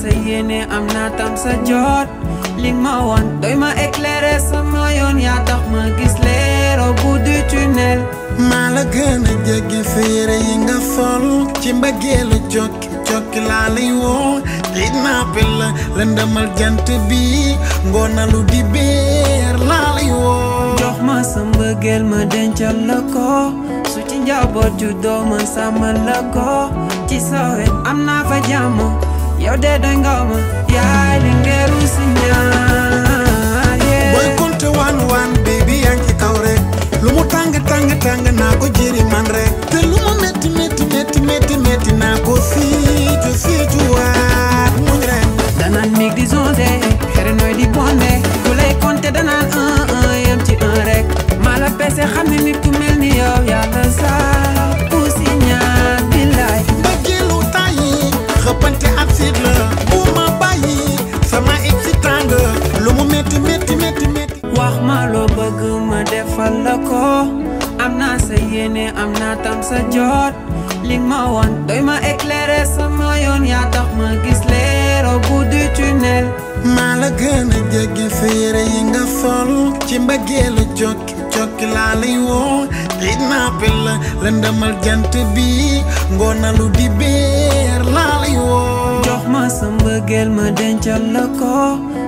sa yéene am naa tam sa jot li ma wan doy ma éclairer sama yoon yaa tax ma gis leer au bout du tunnel maa la gën a jege féere yi nga sol ci mbëggeelu jokki jokki laa lay woo xiit naa pel la lëndëmal jant bi ngoonalu di beer laa lay woo jox ma sa mbëggeel ma dencal la ko su ci njaboot ju doo ma sàmmal la ko ci sa wet am naa fa jàmm yow de doy nga ma yaay li ngeeru si ñaar boy konte waan baby yaa ngi ci kaw rek lu mu tàng naa ko jëri man rek te lu mu metti naa ko fiitu waat muñ rek danaan mig di zonde xere nooy di bonde ku lay konte danaan yam ci rek maa la pese xam ne nit ku mel ni yow yàlla saala ku si ñaar billaay mbëggeelu tàyyi xëppante ab siit la bu ma bàyyi sama excitant lu mu metti wax ma loo bëgg ma defal la ko am naa sa yéene am naa tam sa jot li ma wan doy ma éclairer sama yoon yaa tax ma gis leer au bout du tunnel maa la gën a jege féere yi nga sol ci mbëggeelu jokki laa lay woo xiit naa pel la lëndëmal jant bi ngoonalu di beer laa lay woo jox ma sa mbëggeel ma dencal la ko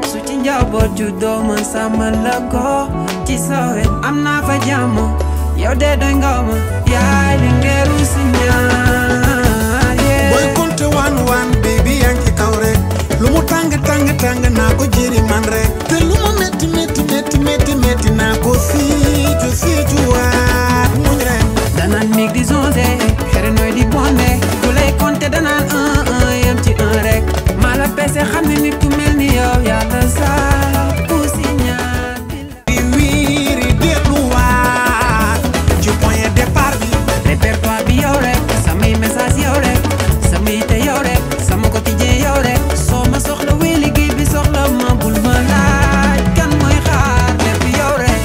su ci njaboot ju doo ma sàmmal la ko ci sa wet am naa fa jàmm yow de doy nga ma yaay li ngeeru si ñaar boy konte waan baby yaa ngi ci kaw rek lu mu tàng naa ko jëri man rek te lu mu metti naa ko fiitu waat muñ rek danaan mig di zonde xere nooy di bonde ku lay konte danaan yam ci rek maa la pese xam ne nit ku mel ni yow yàlla saala ku si ñaar di wiiri delluwaat ci point départ bi répertoire bi yow rek samay message yow rek samay te yow rek sama quotidien yow rek soo ma soxla wee liggéey bi soxla ma bul ma laaj kan mooy xaar lépp yow rek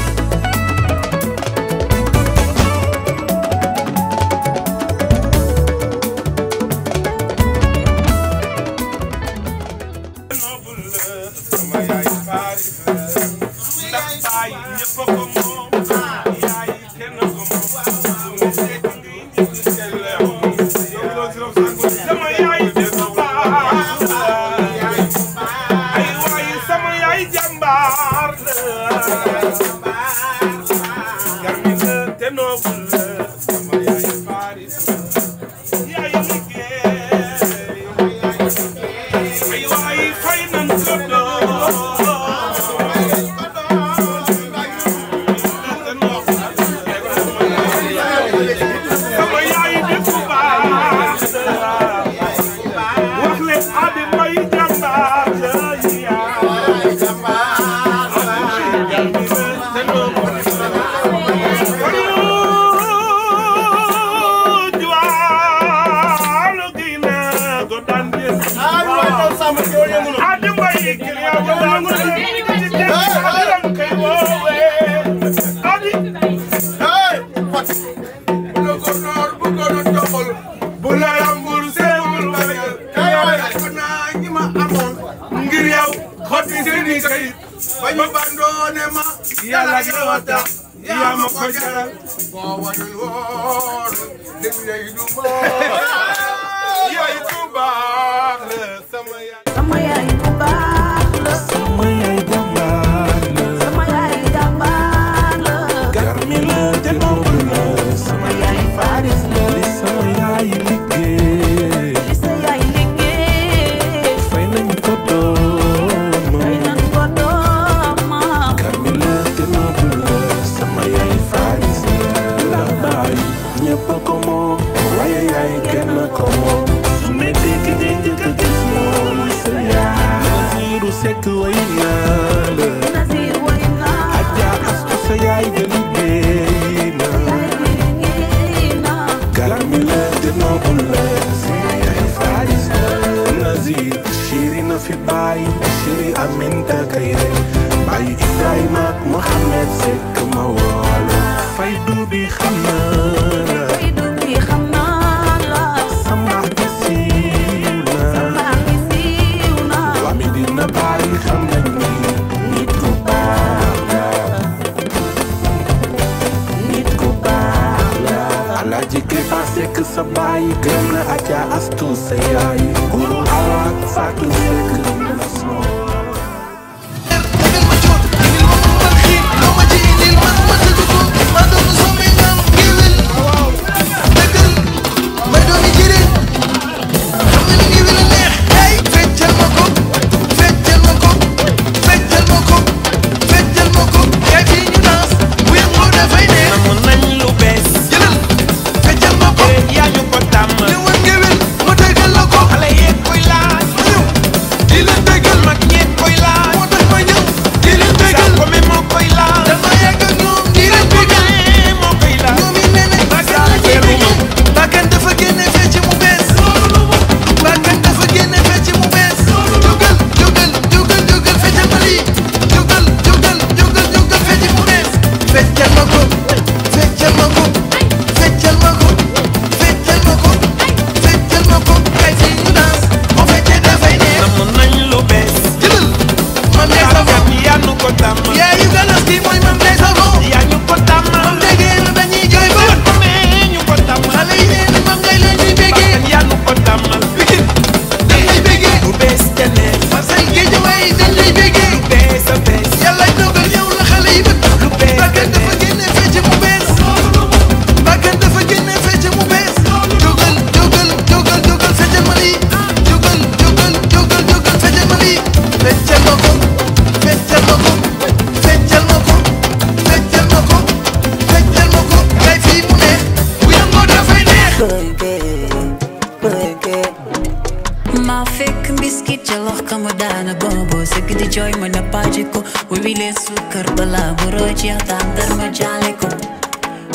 Ma fek biscuit jaloh kamu dana bobo Segede joy mana pajeko Wibile sukar bala Buroji tandar majaleko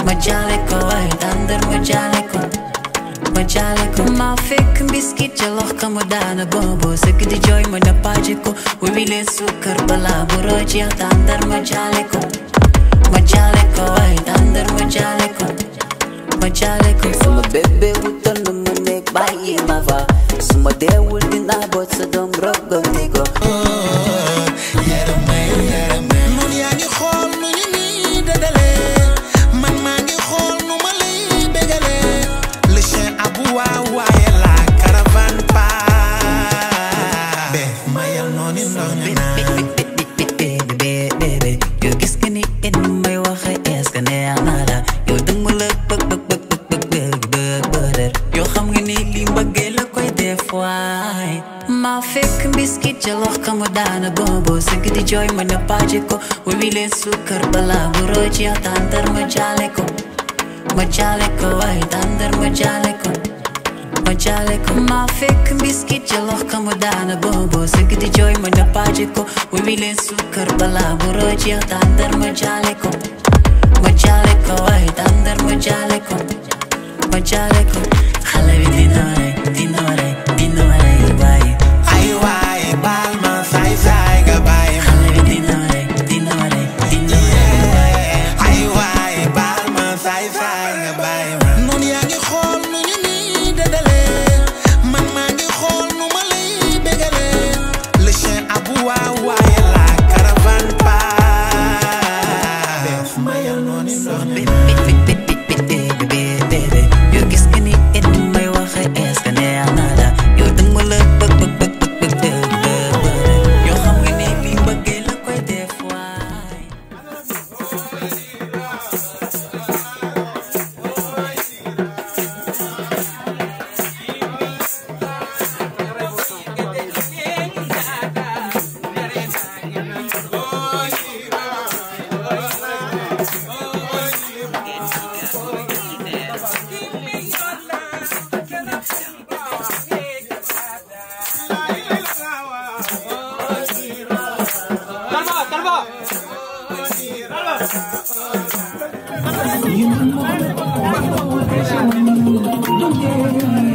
Majaleko ay tandar majaleko Majaleko Ma fek biscuit jaloh kamu dana bobo Segede joy mana pajeko Wibile sukar bala Buroji tandar majaleko Majaleko ay tandar majaleko Majaleko Sama bebe utan numunik bayi mava Suma dewul dinabot sa dom rogo digo Yarame nun yaa ngi xool nu ñu nii dëdale man maa ngi xool nu ma lay bégale le chien aboua waaye la caravane pas be mayal noonu ndox ñu naan Bébé yow gis nga ni it may waxe est-ce que neex na la yow dëgg ma la bëgg yow xam nga ni li mbëggee la koy def waay ma fekk biscuit jalox kamu dana bobo Segede joy mana pajeko Wibile sukar bala Buroji tandar majaleko Majaleko ay tandar majaleko Majaleko ma fekk biscuit jalox kamu dana bobo Segede joy mana pajeko Wibile sukar bala Buroji tandar majaleko Majaleko ay tandar majaleko Majaleko xale bi dinore waay ay waaye baal ma saay saay nga bàyyi ma xale bi dinore ay waaye baal ma saay saay nga bàyyi ma noonu yaa ngi xool nu ñu nii dëdale man maa ngi xool nu ma lay bégale le chien aboua waaye la caravane pas def mayal noonu ndox ñu Bébé yow gis nga ni it may waxe est-ce que neex na la yow dëgg ma la bëgg yow xam nga ni li mbëggee la koy def waay You